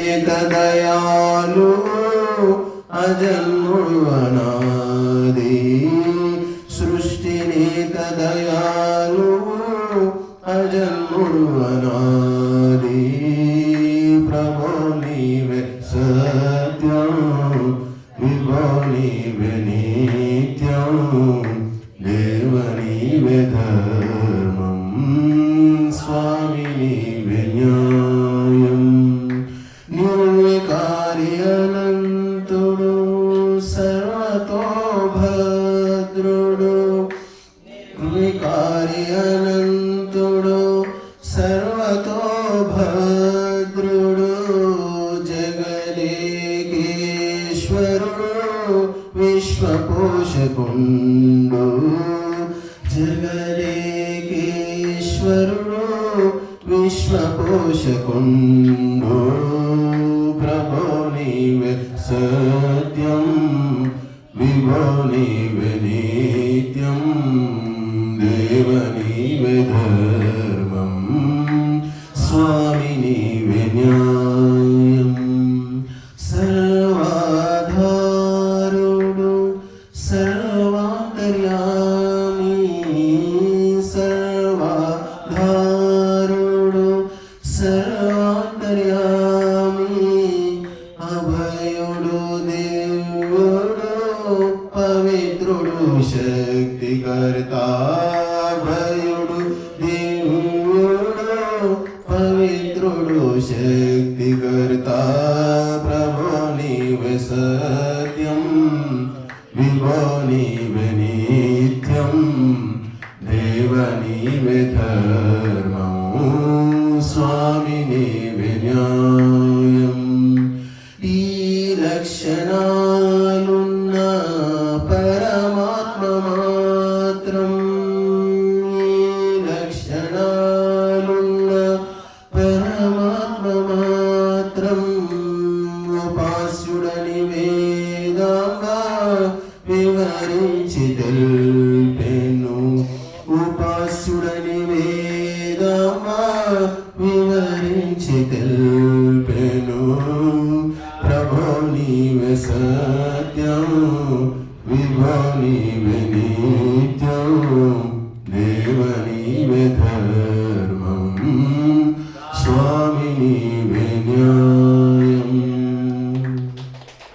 దయాలు అజన్ముడు అనాది సృష్టినేత దయాలు అజన్ముడు అనాది ప్రభో నీవే సత్యం విభో నీవే నిత్యం దేవ నీవే ధర్మం స్వామి నీవే న్యాయం నిర్వికారి అనంతుడు సర్వతో భద్రుడు నిర్వికారి అనంతుడు సర్వతో భద్రుడు జగదేకేశ్వరుడు విశ్వపోషకుండు జగదేకేశ్వరుడు విశ్వపోషకుండు ప్రభో నీవే సత్యం విభో నీవే నిత్యం దేవ నీవే ధర్మం స్వామి నీవే న్యాయం సర్వాధారుడు సర్వాంతర్యామి సర్వాధారుడు సర్వాంతర్యామి అభయుడు దేవుడు పవిత్రుడు శక్తికర్త అభయుడు దేవుడు పవిత్రుడు శక్తికర్త ప్రభో నీవే సత్యం విభో నీవే నిత్యం దేవ నీవే ధర్మం స్వామి నీవే న్యాయం ఈ లక్షణాలున్న పరమాత్మ మాత్రం ఈ లక్షణాలున్న పరమాత్మ మాత్రం ఉపాస్యుడని వేదంగా వివరించి తెల్పెను ఉపాస్యుడని వేదంగా వివరించి తెల్పెను ప్రభో నీవే సత్యం విభో నీవే నిత్యం దేవ నీవే ధర్మం